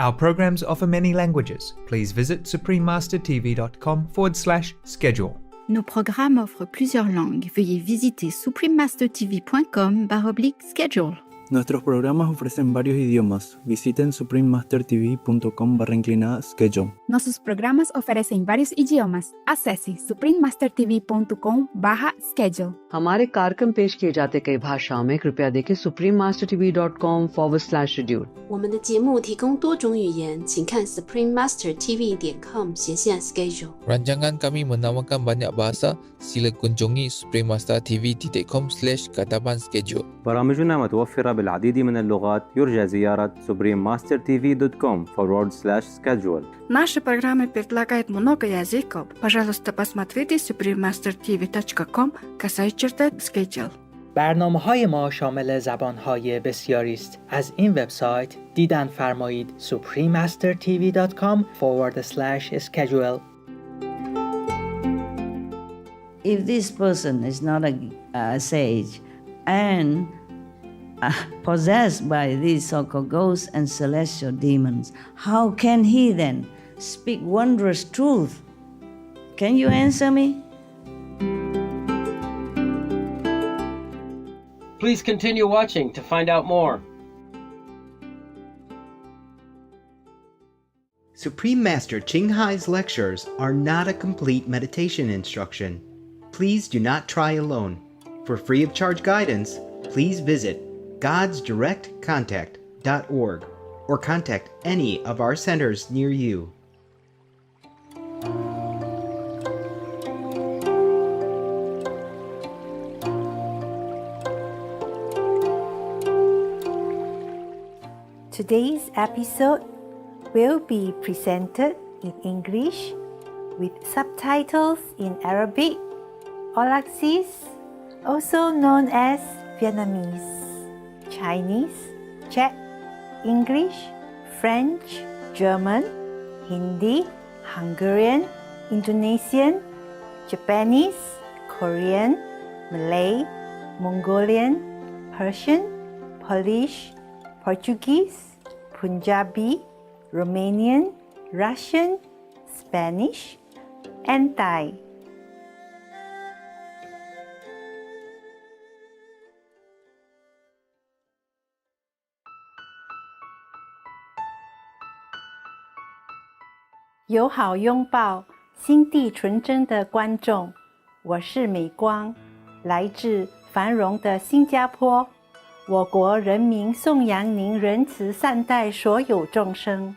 Our programs offer many languages. Please visit suprememastertv.com/schedule. Nos programmes offrent plusieurs langues. Veuillez visiter suprememastertv.com/schedule. Nuestros programas ofrecen varios idiomas. Visiten suprememastertv.com/schedule. Nossos programas oferecem vários idiomas. Acesse suprememastertv.com/schedule. हमारे कार्यक्रम पेश किए जाते कई भाषाओं में कृपया देखें suprememastertv.com/schedule。我们的节目提供多种语言，请看 suprememastertv.com/schedule。 Rancangan kami menawarkan banyak bahasa. Sila kunjungi suprememastertv.com/kataban-schedule. برامجنا متوفرة بالعديد من اللغات. يرجى زيارة suprememastertv.com/schedule. Наши программы предлагают много языков. Пожалуйста, посмотрите suprememastertv.com/schedule. برنامه‌های ما شامل زبان‌های بسیاری است. از این وبسایت دیدن فرمایید suprememastertv.com/schedule. If this person is not a sage and possessed by these so-called ghosts and celestial demons, how can he then speak wondrous truth? Can you answer me? Please continue watching to find out more. Supreme Master Ching Hai's lectures are not a complete meditation instruction. Please do not try alone. For free of charge guidance, please visit godsdirectcontact.org or contact any of our centers near you. Today's episode will be presented in English with subtitles in Arabic, Aulacese, also known as Vietnamese, Chinese, Czech, English, French, German, Hindi, Hungarian, Indonesian, Japanese, Korean, Malay, Mongolian, Persian, Polish, Portuguese, Punjabi, Romanian, Russian, Spanish, and Thai.友好拥抱，心地纯真的观众，我是美光，来自繁荣的新加坡。我国人民颂扬您仁慈善待所有众生。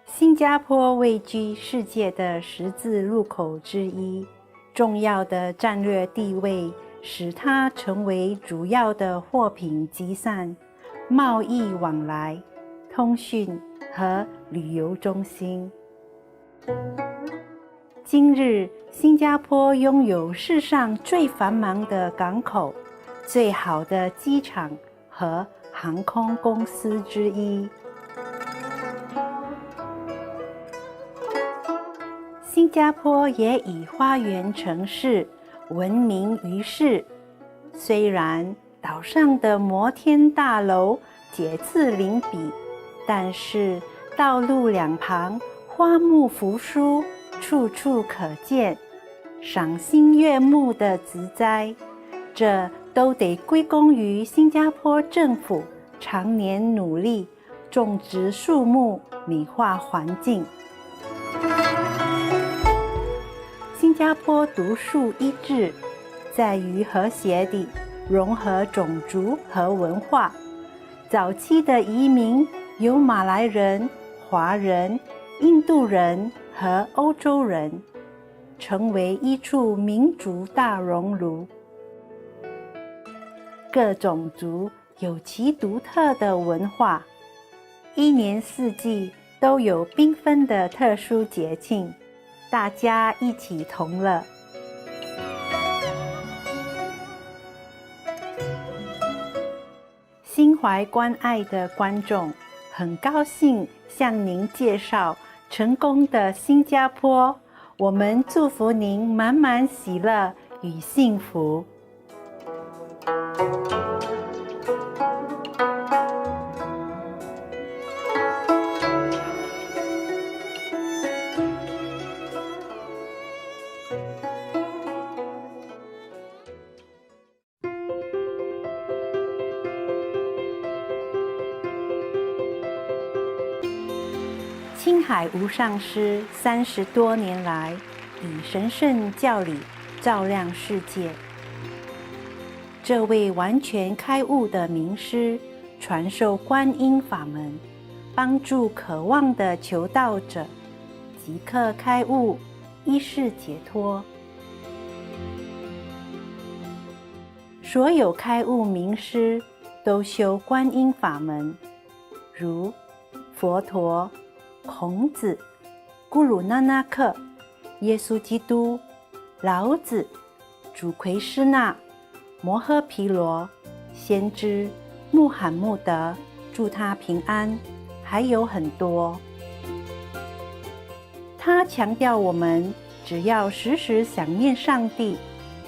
新加坡位居世界的十字路口之一，重要的战略地位使它成为主要的货品集散、贸易往来、通讯和旅游中心。今日，新加坡拥有世上最繁忙的港口、最好的机场和航空公司之一。新加坡也以花园城市闻名于世，虽然岛上的摩天大楼节次邻比，但是道路两旁花木扶疏，处处可见，赏心悦目的植栽，这都得归功于新加坡政府常年努力种植树木，美化环境。新加坡独树一帜，在于和谐地融合种族和文化。早期的移民有马来人、华人、印度人和欧洲人，成为一处民族大熔炉。各种族有其独特的文化，一年四季都有缤纷的特殊节庆，大家一起同乐。心怀关爱的观众，很高兴向您介绍成功的新加坡。我们祝福您满满喜乐与幸福。青海无上师30多年来，以神圣教理照亮世界。这位完全开悟的名师，传授观音法门，帮助渴望的求道者即刻开悟，依世解脱。所有开悟名师都修观音法门，如佛陀、孔子、古鲁那纳克、耶稣基督、老子、主奎师那、摩诃毗罗、先知穆罕默德，祝他平安，还有很多。他强调我们只要时时想念上帝，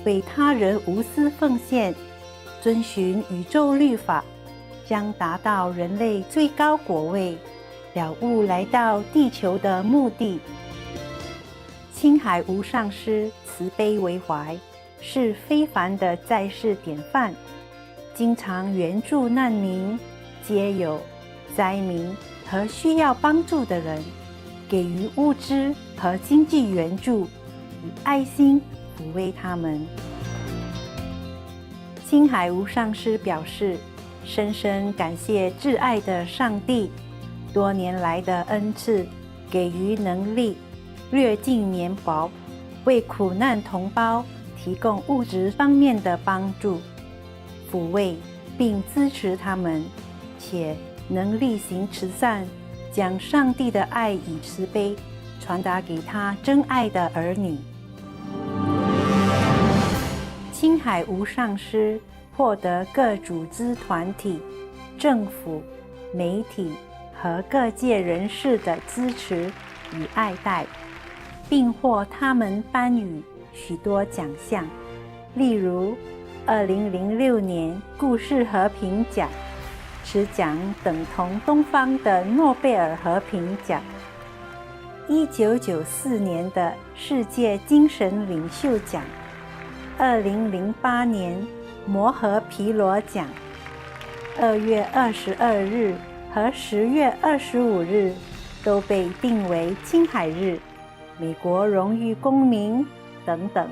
为他人无私奉献，遵循宇宙律法，将达到人类最高果位，了悟来到地球的目的。青海无上师慈悲为怀，是非凡的在世典范，经常援助难民、街友、灾民和需要帮助的人，给予物资和经济援助，以爱心抚慰他们。青海无上师表示，深深感谢挚爱的上帝多年来的恩赐，给予能力，略尽绵薄，为苦难同胞提供物质方面的帮助，抚慰并支持他们，且能力行慈善，将上帝的爱与慈悲传达给他真爱的儿女。青海无上师获得各组织团体、政府、媒体和各界人士的支持与爱戴，并获他们颁予许多奖项，例如2006年故世和平奖，此奖等同东方的诺贝尔和平奖；1994年的世界精神领袖奖；2008年摩诃毗罗奖，2月22日和10月25日都被定为青海日、美国荣誉公民等等。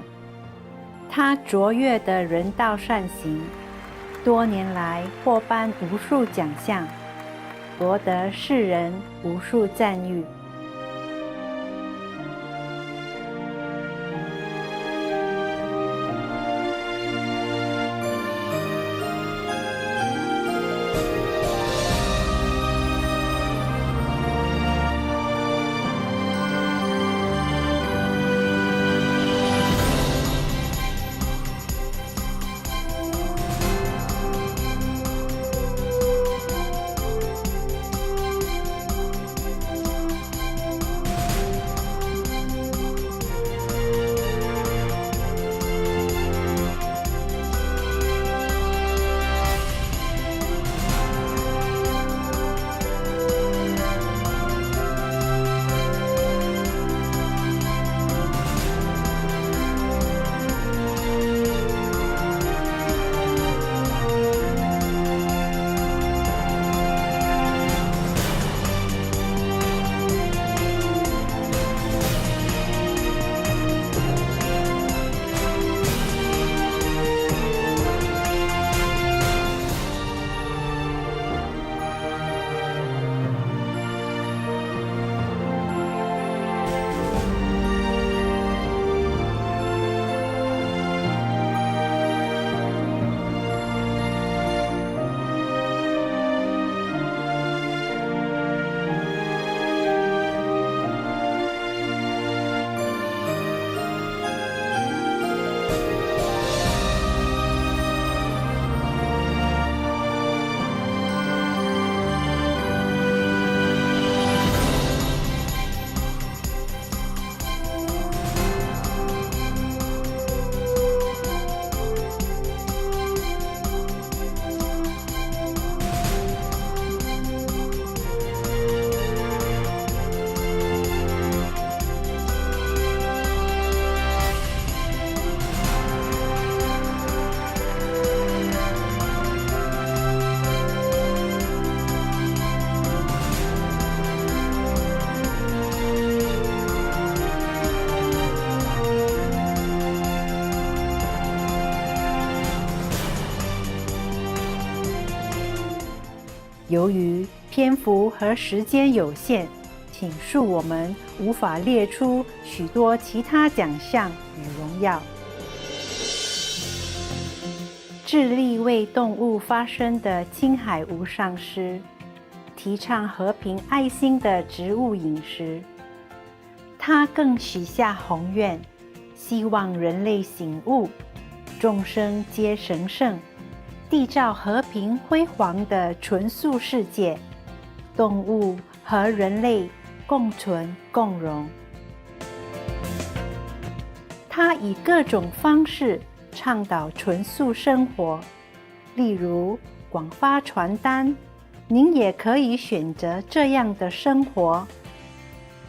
他卓越的人道善行，多年来获颁无数奖项，博得世人无数赞誉。由于篇幅和时间有限，请恕我们无法列出许多其他奖项与荣耀。致力为动物发声的青海无上师，提倡和平爱心的植物饮食。他更许下宏愿，希望人类醒悟，众生皆神圣，缔造和平辉煌的纯素世界，动物和人类共存共荣。他以各种方式倡导纯素生活，例如广发传单，您也可以选择这样的生活。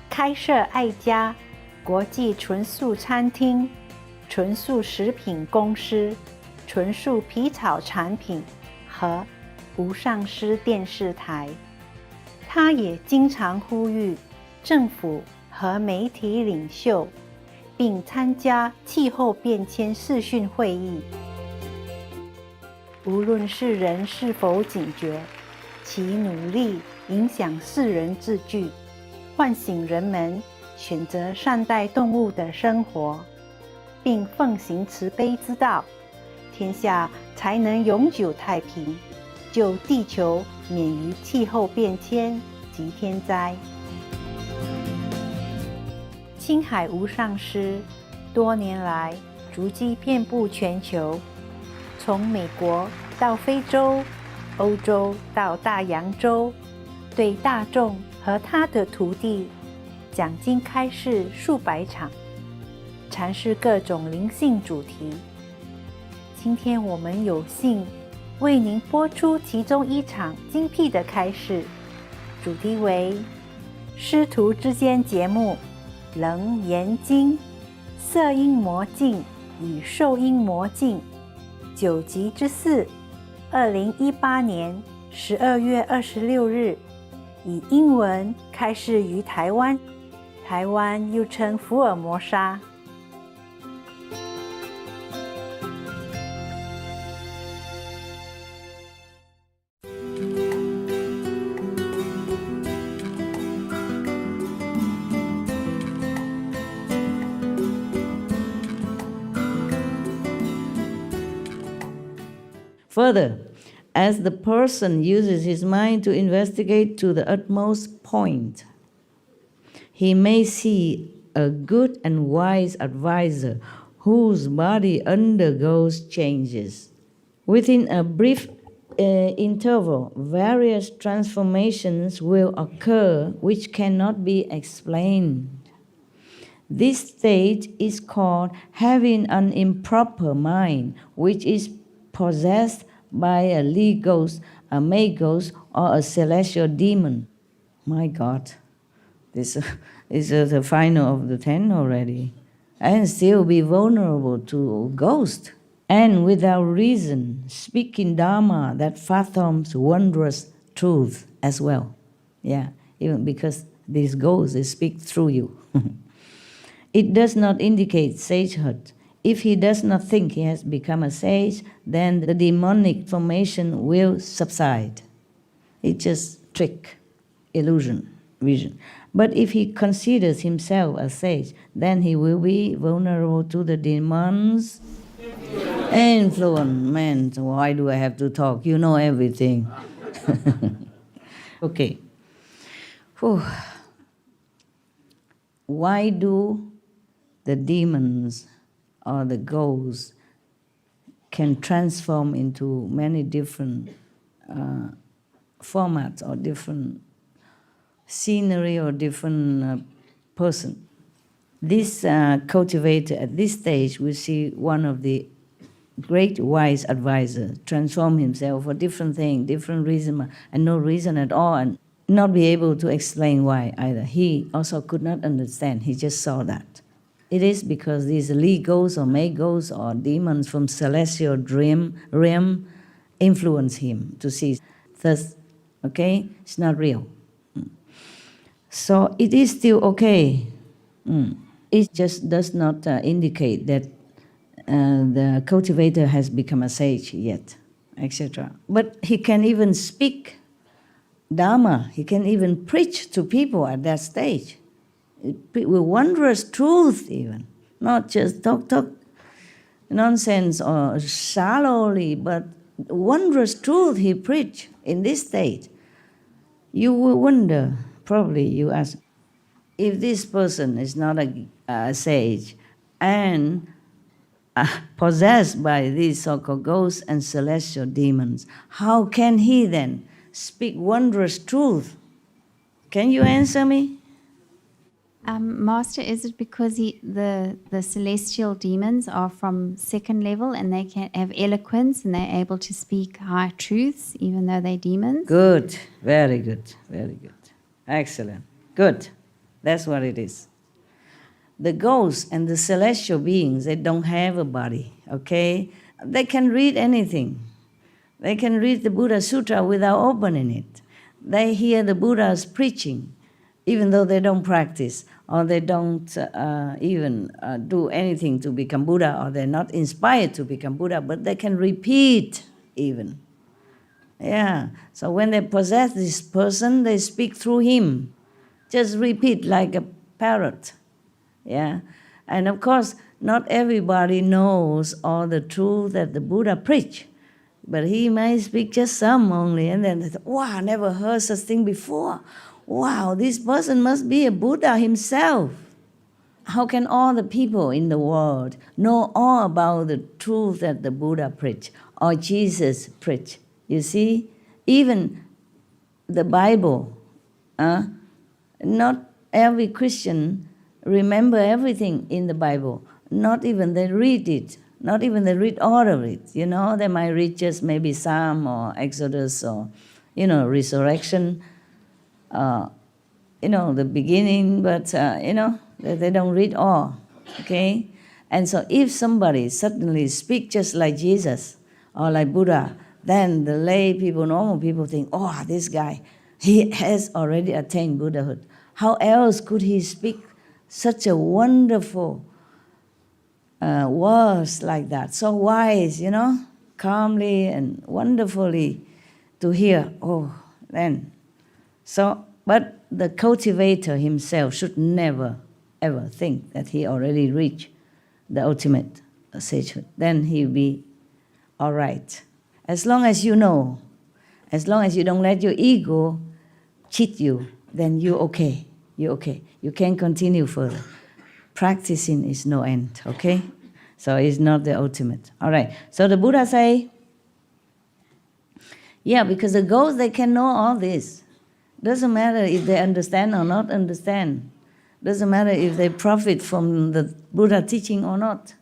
开设爱家国际纯素餐厅、纯素食品公司、纯素皮草产品和无上师电视台。他也经常呼吁政府和媒体领袖，并参加气候变迁视讯会议。无论世人是否警觉，其努力影响世人自具，唤醒人们选择善待动物的生活，并奉行慈悲之道，天下才能永久太平，救地球免于气候变迁及天灾。青海无上师多年来足迹遍布全球，从美国到非洲、欧洲到大洋洲，对大众和他的徒弟讲经开示数百场，阐释各种灵性主题。今天我们有幸为您播出其中一场精辟的开示，主题为师徒之间节目楞严经色阴魔镜与受阴魔镜9集之4，2018年12月26日以英文开示于台湾，台湾又称福尔摩沙。Further, as the person uses his mind to investigate to the utmost point, he may see a good and wise advisor whose body undergoes changes. Within a brief interval, various transformations will occur which cannot be explained. This state is called having an improper mind, which is possessed by a lead ghost, a May ghost, or a celestial demon. My God, this is the final of the 10 already. And still be vulnerable to ghosts. And without reason, speaking Dharma that fathoms wondrous truth as well. Yeah, even because these ghosts, they speak through you. It does not indicate sagehood. If he does not think he has become a sage, then the demonic formation will subside. It's just trick, illusion, vision. But if he considers himself a sage, then he will be vulnerable to the demons' influence. Man, why do I have to talk? You know everything. Okay. Whew. Why do the demons or the ghosts can transform into many different formats or different scenery or different person? This cultivator at this stage will see one of the great wise advisors transform himself for different thing, different reason, and no reason at all, and not be able to explain why either. He also could not understand, he just saw that. It is because these Lee ghosts or May ghosts or demons from celestial realm influence him to see. Thus, okay, it's not real. So it is still okay. It just does not indicate that the cultivator has become a sage yet, etc. But he can even speak Dharma. He can even preach to people at that stage with wondrous truth, even not just talk nonsense or shallowly, but wondrous truth he preached in this state. You will wonder, probably you ask, if this person is not a sage and possessed by these so-called ghosts and celestial demons, how can he then speak wondrous truth? Can you answer me? Master, is it because the celestial demons are from second level and they can have eloquence and they're able to speak high truths even though they're demons? Good, very good, very good. Excellent, good. That's what it is. The ghosts and the celestial beings, they don't have a body, okay? They can read anything. They can read the Buddha Sutra without opening it. They hear the Buddha's preaching, even though they don't practice, or they don't even do anything to become Buddha, or they're not inspired to become Buddha, but they can repeat even. Yeah, so when they possess this person, they speak through him. Just repeat like a parrot. Yeah, and of course, not everybody knows all the truth that the Buddha preached, but he may speak just some only, and then they say, wow, I never heard such thing before. Wow, this person must be a Buddha himself. How can all the people in the world know all about the truth that the Buddha preached or Jesus preached? You see, even the Bible, not every Christian remember everything in the Bible. Not even they read it. Not even they read all of it. You know, they might read just maybe Psalm or Exodus or, resurrection. The beginning, but, they don't read all, okay? And so if somebody suddenly speaks just like Jesus or like Buddha, then the lay people, normal people think, oh, this guy, he has already attained Buddhahood. How else could he speak such a wonderful words like that? So wise, calmly and wonderfully to hear, then. So, but the cultivator himself should never, ever think that he already reached the ultimate sagehood. Then he'll be all right. As long as you know, as long as you don't let your ego cheat you, then you're okay. You're okay. You can continue further. Practicing is no end, okay? So it's not the ultimate. All right. So the Buddha say, yeah, because the ghosts, they can know all this. Doesn't matter if they understand or not understand. Doesn't matter if they profit from the Buddha teaching or not.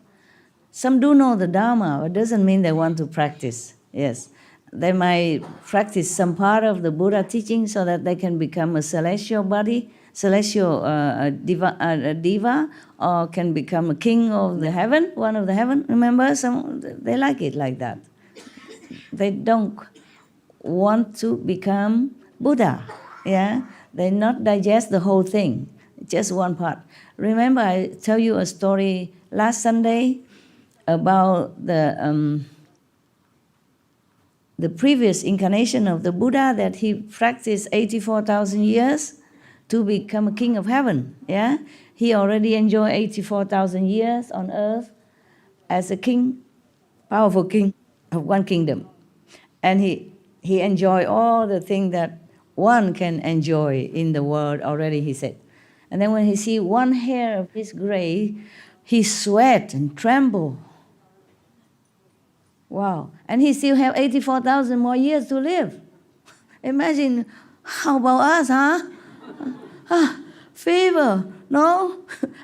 Some do know the Dharma, but doesn't mean they want to practice. Yes. They might practice some part of the Buddha teaching so that they can become a celestial body, celestial diva, or can become a king of the heaven, one of the heaven. Remember, they like it like that. They don't want to become Buddha. Yeah, they not digest the whole thing, just one part. Remember, I tell you a story last Sunday about the previous incarnation of the Buddha, that he practiced 84,000 years to become a king of heaven. Yeah, he already enjoyed 84,000 years on earth as a king, powerful king of one kingdom, and he enjoyed all the things that one can enjoy in the world already, he said. And then when he see one hair of his gray, he sweat and tremble. Wow. And he still have 84,000 more years to live. Imagine, how about us, huh? Fever, no?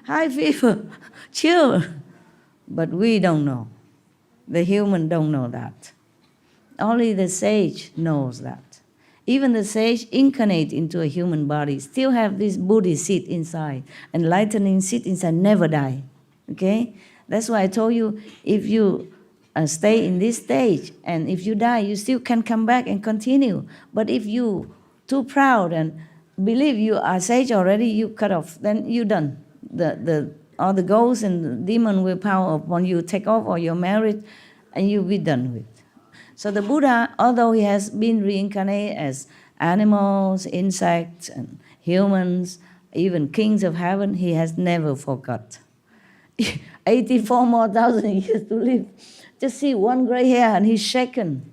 High fever, chill. But we don't know. The human don't know that. Only the sage knows that. Even the sage incarnate into a human body still have this Buddhi seed inside, enlightening seed inside, never die. Okay? That's why I told you, if you stay in this stage and if you die, you still can come back and continue. But if you too proud and believe you are sage already, you cut off, then you're done. All the ghosts and the demon will power upon you, take off, or you're married, and you'll be done with. So the Buddha, although he has been reincarnated animals, insects, and humans, even kings of heaven, he has never forgot. 84 more thousand years to live. Just see one gray hair and he's shaken,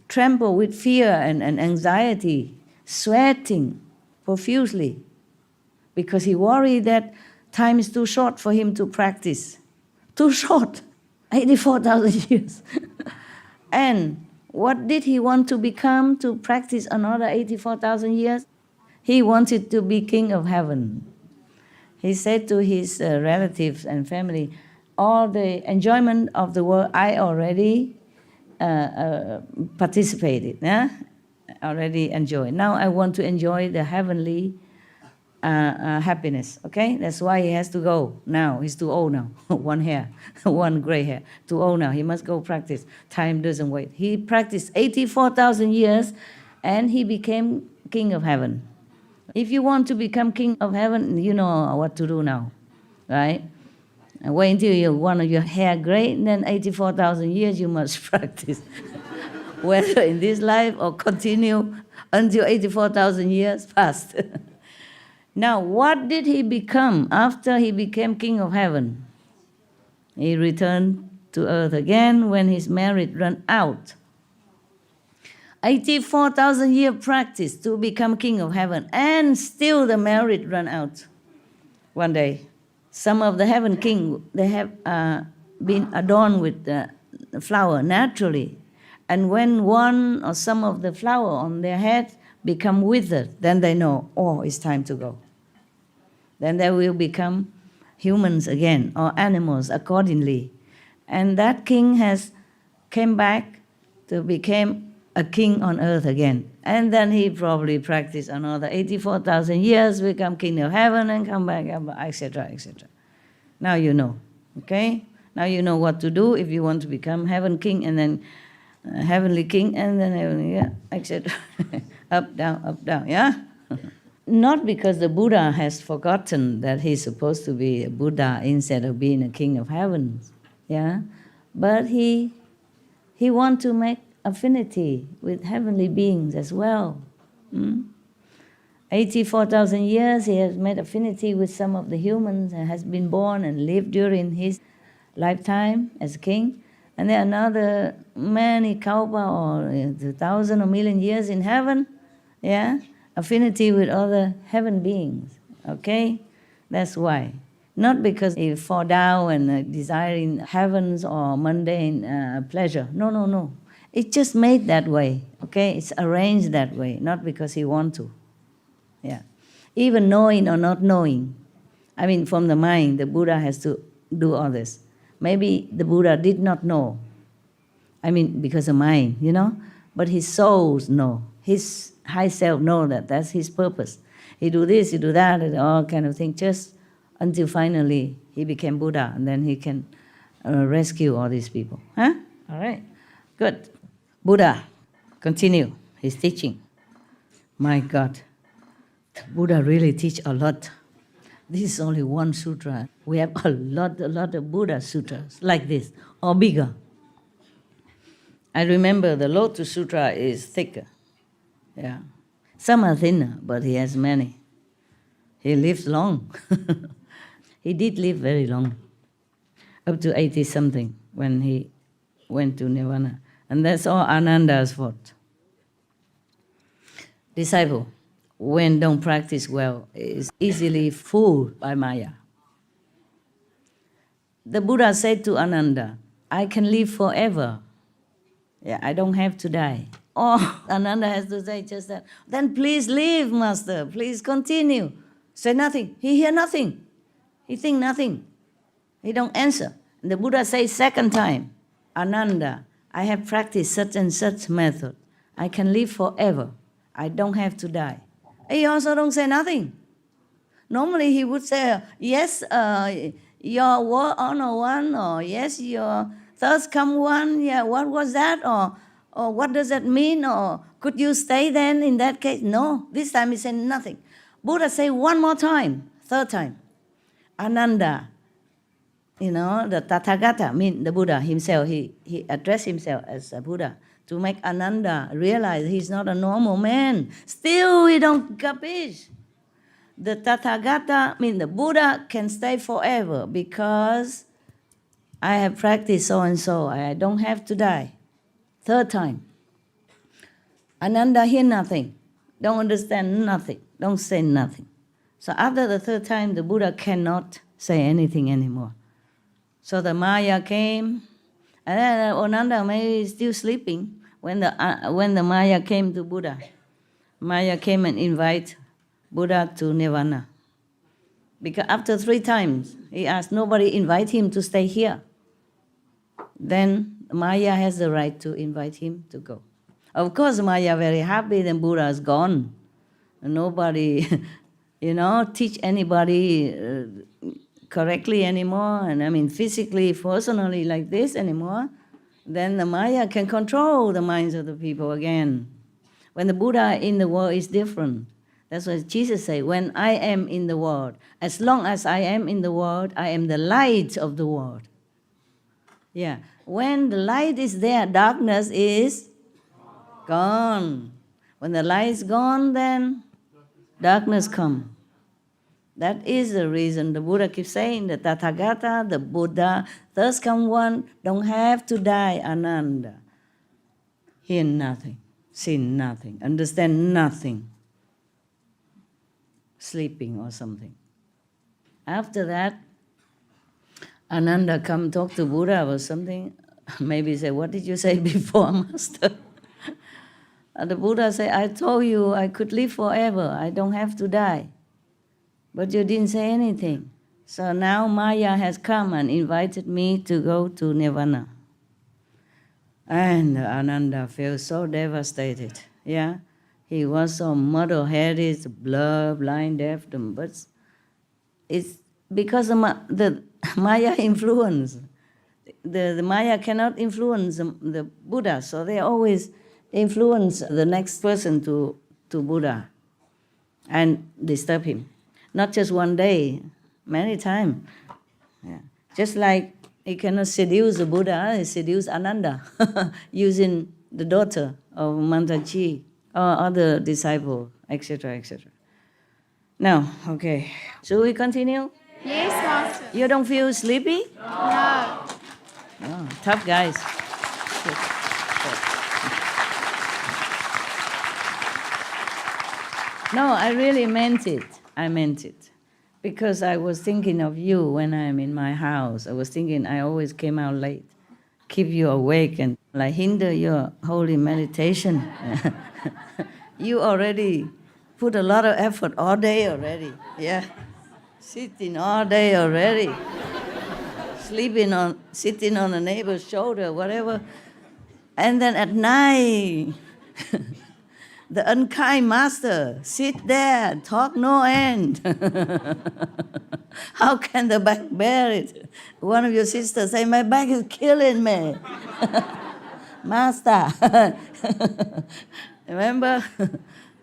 tremble with fear and anxiety, sweating profusely, because he worried that time is too short for him to practice. Too short, 84,000 years. And what did he want to become to practice another 84,000 years? He wanted to be king of heaven. He said to his relatives and family, all the enjoyment of the world I already participated, already enjoyed. Now I want to enjoy the heavenly happiness, okay? That's why he has to go now. He's too old now. One hair, one gray hair. Too old now. He must go practice. Time doesn't wait. He practiced 84,000 years and he became king of heaven. If you want to become king of heaven, you know what to do now, right? And wait until you want your hair gray, and then 84,000 years you must practice. Whether in this life or continue until 84,000 years passed. Now, what did he become after he became king of heaven? He returned to earth again when his merit ran out. 84,000 year practice to become king of heaven, and still the merit ran out. One day, some of the heaven king, they have been adorned with the flower naturally. And when one or some of the flower on their head become withered, then they know, oh, it's time to go. Then they will become humans again, or animals accordingly. And that king has came back to become a king on earth again. And then he probably practiced another 84,000 years, become king of heaven, and come back, etc., etc. Now you know, okay? Now you know what to do if you want to become heaven king, and then heavenly king, and then heavenly, yeah, etc. Up, down, yeah? Not because the Buddha has forgotten that he's supposed to be a Buddha instead of being a king of heaven, yeah? But he wants to make affinity with heavenly beings as well. 84,000 years he has made affinity with some of the humans and has been born and lived during his lifetime as king. And then another many kalpa or 1,000 or million years in heaven, yeah? Affinity with other heaven beings, okay? That's why. Not because he fall down and desiring heavens or mundane pleasure. No. It's just made that way, okay? It's arranged that way, not because he want to. Yeah. Even knowing or not knowing. I mean, from the mind, the Buddha has to do all this. Maybe the Buddha did not know. I mean, because of mind, you know? But his souls know. His high self know that that's his purpose. He do this, he do that, and all kind of thing, just until finally he became Buddha, and then he can rescue all these people. Huh? All right. Good. Buddha, continue his teaching. My God, the Buddha really teach a lot. This is only one sutra. We have a lot of Buddha sutras like this, or bigger. I remember the Lotus Sutra is thicker. Yeah. Some are thinner, but he has many. He lives long. He did live very long, up to 80-something when he went to Nirvana. And that's all Ananda's fault. Disciple, when don't practice well, is easily fooled by Maya. The Buddha said to Ananda, I can live forever. Yeah, I don't have to die. Oh, Ananda has to say just that. Then please live, Master. Please continue. Say nothing. He hear nothing. He think nothing. He don't answer. And the Buddha says second time, Ananda, I have practiced such and such method. I can live forever. I don't have to die. He also don't say nothing. Normally he would say, yes, your word honor one, or yes, your thoughts come one. Yeah, what was that? Or what does that mean? Or could you stay then in that case? No, this time he said nothing. Buddha say one more time, third time. Ananda, the Tathagata, the Buddha himself, he addressed himself as a Buddha to make Ananda realize he's not a normal man. Still, we don't capish. The Tathagata, the Buddha can stay forever because I have practiced so and so. I don't have to die. Third time. Ananda hear nothing, don't understand nothing, don't say nothing. So after the third time, the Buddha cannot say anything anymore. So the Maya came, and then Ananda may be still sleeping when the Maya came to Buddha. Maya came and invite Buddha to Nirvana. Because after 3 times, he asked, nobody invite him to stay here. Then Maya has the right to invite him to go. Of course, Maya very happy, then Buddha is gone. Nobody, teach anybody correctly anymore, and physically, personally like this anymore. Then the Maya can control the minds of the people again. When the Buddha in the world is different. That's what Jesus said, when I am in the world, as long as I am in the world, I am the light of the world. Yeah. When the light is there, darkness is gone. When the light is gone, then darkness comes. That is the reason the Buddha keeps saying, the Tathagata, the Buddha, thus come one, don't have to die, Ananda. Hear nothing, see nothing, understand nothing. Sleeping or something. After that, Ananda come talk to Buddha or something. Maybe say, what did you say before, Master? And the Buddha said, I told you I could live forever. I don't have to die. But you didn't say anything. So now Maya has come and invited me to go to Nirvana. And Ananda felt so devastated. Yeah. He was so muddle-headed, blind, deaf, but it's because of the Maya influence. The Maya cannot influence the Buddha, so they always influence the next person to Buddha and disturb him. Not just one day, many times. Yeah. Just like he cannot seduce the Buddha, he seduced Ananda using the daughter of Mantachi or other disciple, etc., etc. Now, okay. Should we continue? Yes, Master. You don't feel sleepy? No. Oh, tough guys. No, I really meant it. I meant it. Because I was thinking of you when I'm in my house. I was thinking I always came out late, keep you awake and hinder your holy meditation. You already put a lot of effort all day already. Yeah. Sitting all day already. Sitting on a neighbor's shoulder, whatever. And then at night, the unkind master sit there, talk no end. How can the back bear it? One of your sisters say, my back is killing me. Master. Remember?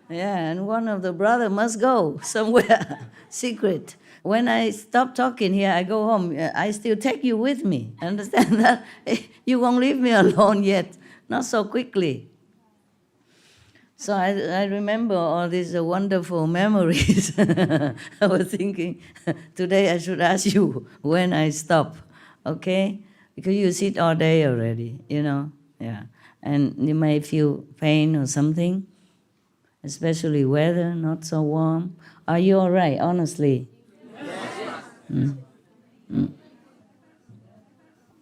Yeah, and one of the brother must go somewhere, secret. When I stop talking here, I go home. I still take you with me. Understand that? You won't leave me alone yet. Not so quickly. So I remember all these wonderful memories. I was thinking, today I should ask you when I stop, okay? Because you sit all day already, yeah. And you may feel pain or something, especially weather, not so warm. Are you all right, honestly? Yes.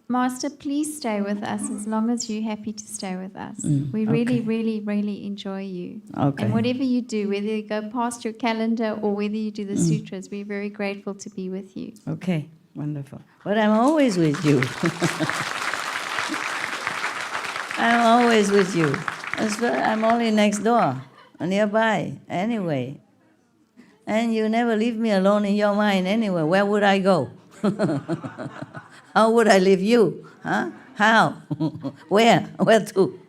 Master, please stay with us as long as you're happy to stay with us. We really, really, really enjoy you. Okay. And whatever you do, whether you go past your calendar or whether you do the sutras, we're very grateful to be with you. Okay, wonderful. But I'm always with you. I'm always with you. I'm only next door, nearby, anyway. And you never leave me alone in your mind anyway. Where would I go? How would I leave you? Huh? How? Where? Where to?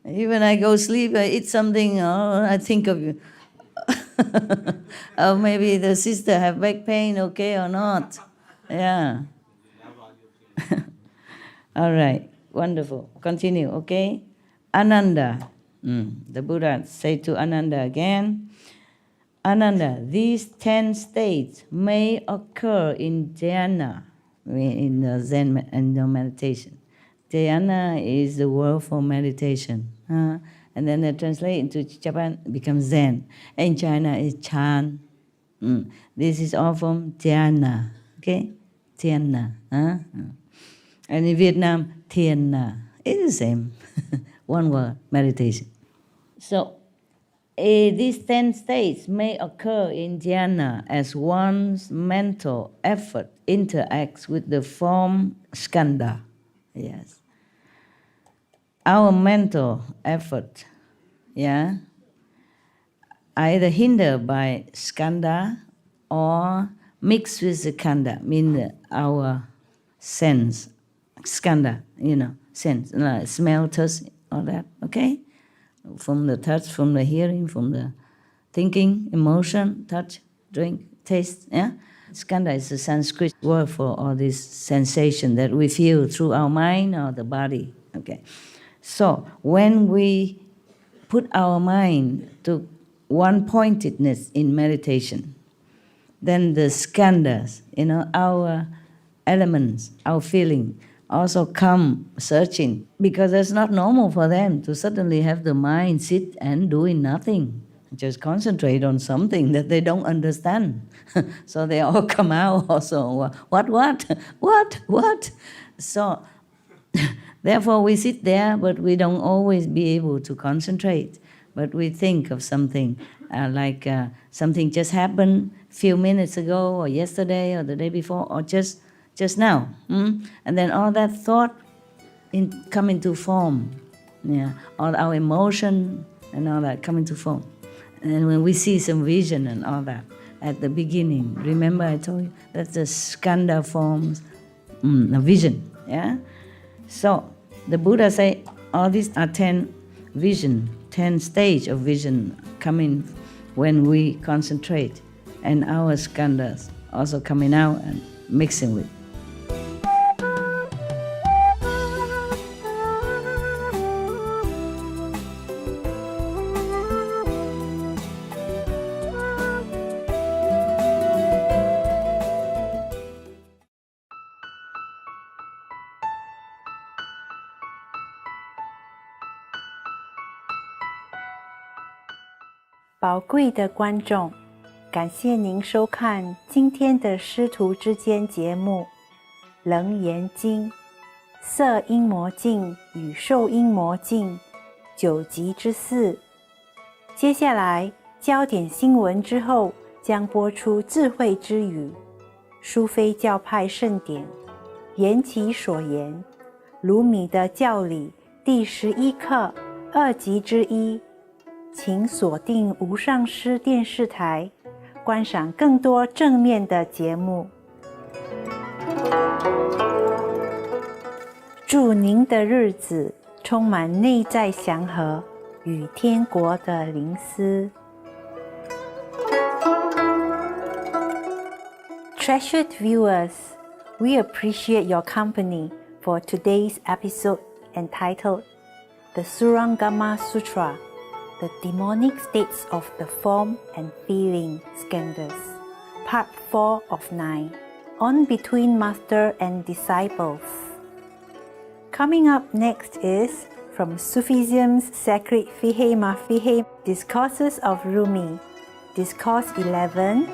Even I go sleep, I eat something, I think of you. Or maybe the sister have back pain, okay or not? Yeah. All right, wonderful. Continue, okay? Ananda. The Buddha said to Ananda again, Ananda, these 10 states may occur in dhyana, in the Zen and the meditation. Dhyana is the word for meditation. And then they translate into Japan, it becomes Zen. In China, it's Chan. This is all from dhyana, okay? Dhyana. And in Vietnam, Thiana. It's the same. One word, meditation. So, these 10 states may occur in dhyana as one's mental effort interacts with the form skandha. Yes. Our mental effort, either hindered by skandha or mixed with the skandha, mean our sense, skandha, sense, smell, taste, all that, okay? From the touch, from the hearing, from the thinking, emotion, touch, drink, taste, Skandha is the Sanskrit word for all this sensation that we feel through our mind or the body, okay? So when we put our mind to one-pointedness in meditation, then the skandhas, our elements, our feeling, also come searching, because it's not normal for them to suddenly have the mind sit and doing nothing, just concentrate on something that they don't understand. So they all come out also, what? So therefore we sit there, but we don't always be able to concentrate. But we think of something like something just happened a few minutes ago, or yesterday, or the day before, or just now. And then all that thought come into form. All our emotion and all that come into form. And when we see some vision and all that at the beginning, remember I told you that's the skandha forms a vision. So the Buddha say all these are 10 vision, 10 stage of vision coming when we concentrate, and our skandhas also coming out and mixing with.宝贵的观众，感谢您收看今天的师徒之间节目《楞严经》色阴魔镜与受阴魔镜9集之4。接下来焦点新闻之后将播出智慧之语，苏菲教派圣典，言其所言，卢米的教理第11课2集之1。请锁定无上师电视台，观赏更多正面的节目。祝您的日子充满内在祥和与天国的灵思。Treasured viewers, we appreciate your company for today's episode entitled The Surangama Sutra,The Demonic States of the Form and Feeling, Skandhas, Part 4 of 9, on Between Master and Disciples. Coming up next is from Sufism's Sacred Fihe Mafihe Discourses of Rumi, Discourse 11,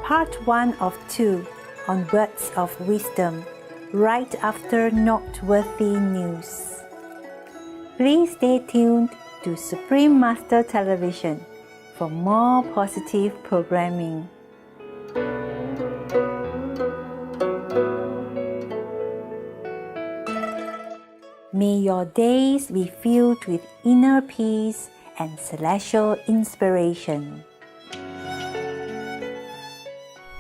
Part 1 of 2, on Words of Wisdom, right after Noteworthy News. Please stay tuned to Supreme Master Television for more positive programming. May your days be filled with inner peace and celestial inspiration.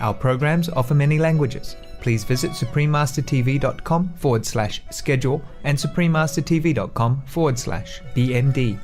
Our programs offer many languages. Please visit suprememastertv.com/schedule and suprememastertv.com/BMD.